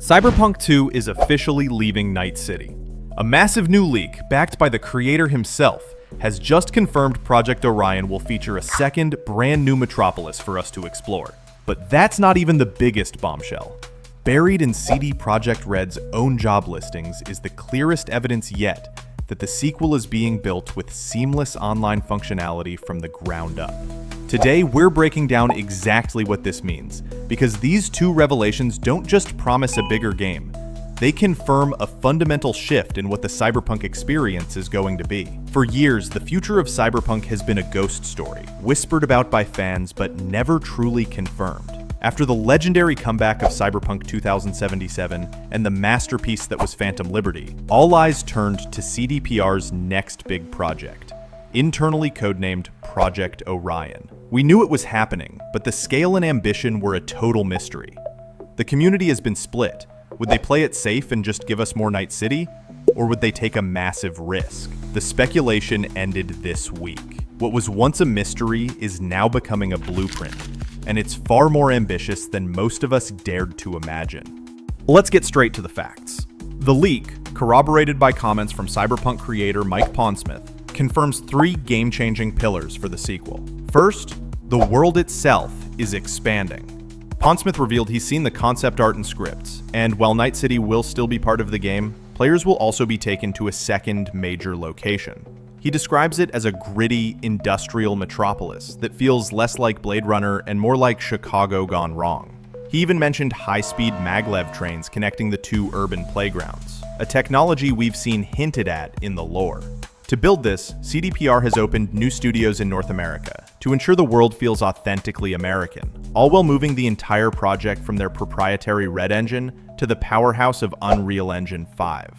Cyberpunk 2 is officially leaving Night City. A massive new leak, backed by the creator himself, has just confirmed Project Orion will feature a second, brand new metropolis for us to explore. But that's not even the biggest bombshell. Buried in CD Projekt Red's own job listings is the clearest evidence yet that the sequel is being built with seamless online functionality from the ground up. Today, we're breaking down exactly what this means, because these two revelations don't just promise a bigger game, they confirm a fundamental shift in what the Cyberpunk experience is going to be. For years, the future of Cyberpunk has been a ghost story, whispered about by fans but never truly confirmed. After the legendary comeback of Cyberpunk 2077 and the masterpiece that was Phantom Liberty, all eyes turned to CDPR's next big project, internally codenamed Project Orion. We knew it was happening, but the scale and ambition were a total mystery. The community has been split. Would they play it safe and just give us more Night City? Or would they take a massive risk? The speculation ended this week. What was once a mystery is now becoming a blueprint, and it's far more ambitious than most of us dared to imagine. Let's get straight to the facts. The leak, corroborated by comments from Cyberpunk creator Mike Pondsmith, confirms three game-changing pillars for the sequel. First, the world itself is expanding. Pondsmith revealed he's seen the concept art and scripts, and while Night City will still be part of the game, players will also be taken to a second major location. He describes it as a gritty, industrial metropolis that feels less like Blade Runner and more like Chicago gone wrong. He even mentioned high-speed maglev trains connecting the two urban playgrounds, a technology we've seen hinted at in the lore. To build this, CDPR has opened new studios in North America to ensure the world feels authentically American, all while moving the entire project from their proprietary REDengine to the powerhouse of Unreal Engine 5.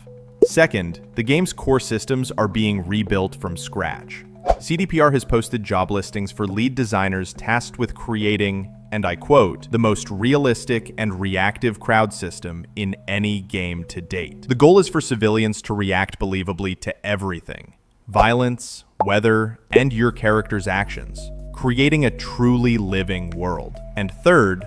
Second, the game's core systems are being rebuilt from scratch. CDPR has posted job listings for lead designers tasked with creating, and I quote, the most realistic and reactive crowd system in any game to date. The goal is for civilians to react believably to everything: violence, weather, and your character's actions, creating a truly living world. And third,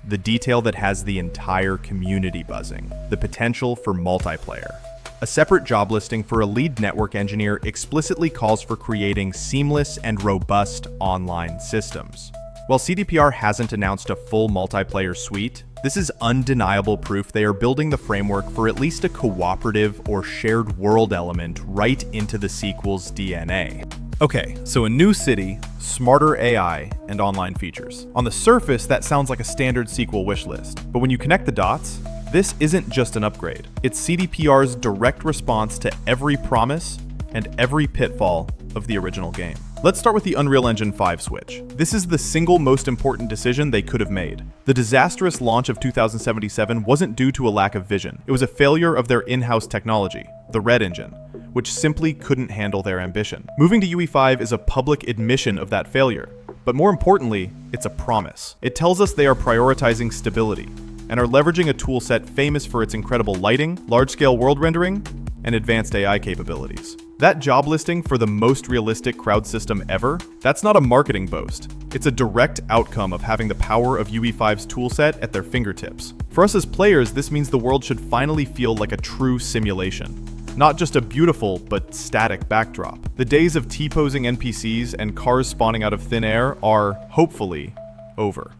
the detail that has the entire community buzzing: the potential for multiplayer. A separate job listing for a lead network engineer explicitly calls for creating seamless and robust online systems. While CDPR hasn't announced a full multiplayer suite, this is undeniable proof they are building the framework for at least a cooperative or shared world element right into the sequel's DNA. Okay, so a new city, smarter AI, and online features. On the surface, that sounds like a standard sequel wishlist, but when you connect the dots, this isn't just an upgrade. It's CDPR's direct response to every promise and every pitfall of the original game. Let's start with the Unreal Engine 5 switch. This is the single most important decision they could have made. The disastrous launch of 2077 wasn't due to a lack of vision. It was a failure of their in-house technology, the REDengine, which simply couldn't handle their ambition. Moving to UE5 is a public admission of that failure, but more importantly, it's a promise. It tells us they are prioritizing stability and are leveraging a toolset famous for its incredible lighting, large-scale world rendering, and advanced AI capabilities. That job listing for the most realistic crowd system ever, that's not a marketing boast. It's a direct outcome of having the power of UE5's toolset at their fingertips. For us as players, this means the world should finally feel like a true simulation, not just a beautiful but static backdrop. The days of T-posing NPCs and cars spawning out of thin air are, hopefully, over.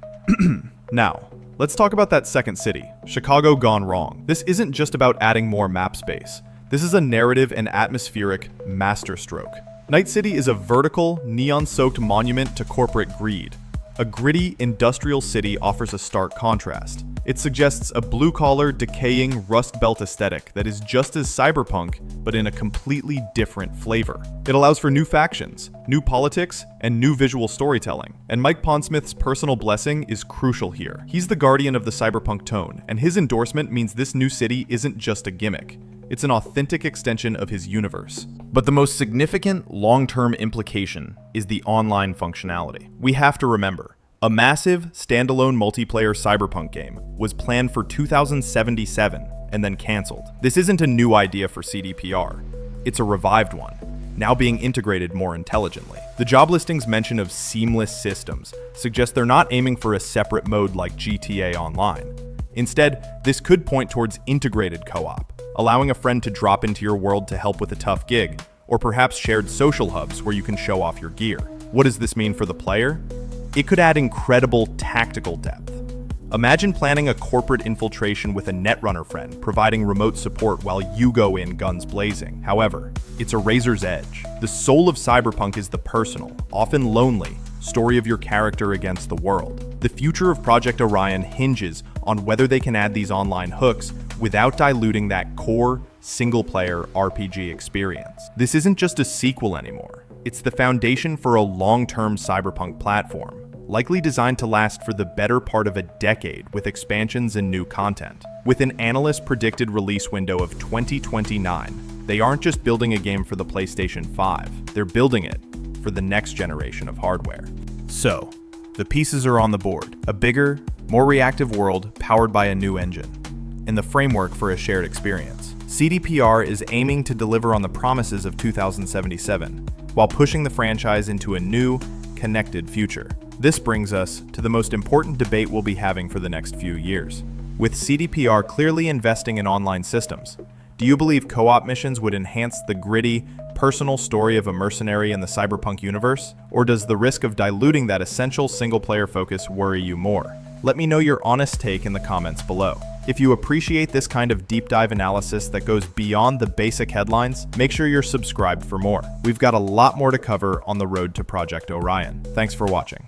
Now, let's talk about that second city, Chicago gone wrong. This isn't just about adding more map space. This is a narrative and atmospheric masterstroke. Night City is a vertical, neon-soaked monument to corporate greed. A gritty, industrial city offers a stark contrast. It suggests a blue-collar, decaying, Rust Belt aesthetic that is just as cyberpunk, but in a completely different flavor. It allows for new factions, new politics, and new visual storytelling. And Mike Pondsmith's personal blessing is crucial here. He's the guardian of the cyberpunk tone, and his endorsement means this new city isn't just a gimmick. It's an authentic extension of his universe. But the most significant long-term implication is the online functionality. We have to remember, a massive, standalone multiplayer Cyberpunk game was planned for 2077 and then canceled. This isn't a new idea for CDPR. It's a revived one, now being integrated more intelligently. The job listing's mention of seamless systems suggests they're not aiming for a separate mode like GTA Online. Instead, this could point towards integrated co-op, allowing a friend to drop into your world to help with a tough gig, or perhaps shared social hubs where you can show off your gear. What does this mean for the player? It could add incredible tactical depth. Imagine planning a corporate infiltration with a netrunner friend, providing remote support while you go in guns blazing. However, it's a razor's edge. The soul of Cyberpunk is the personal, often lonely, story of your character against the world. The future of Project Orion hinges on whether they can add these online hooks without diluting that core, single-player RPG experience. This isn't just a sequel anymore. It's the foundation for a long-term Cyberpunk platform, likely designed to last for the better part of a decade with expansions and new content. With an analyst predicted release window of 2029, they aren't just building a game for the PlayStation 5, they're building it for the next generation of hardware. So, the pieces are on the board. A bigger, more reactive world powered by a new engine, and the framework for a shared experience. CDPR is aiming to deliver on the promises of 2077, while pushing the franchise into a new, connected future. This brings us to the most important debate we'll be having for the next few years. With CDPR clearly investing in online systems, do you believe co-op missions would enhance the gritty, personal story of a mercenary in the Cyberpunk universe? Or does the risk of diluting that essential single-player focus worry you more? Let me know your honest take in the comments below. If you appreciate this kind of deep dive analysis that goes beyond the basic headlines, make sure you're subscribed for more. We've got a lot more to cover on the road to Project Orion. Thanks for watching.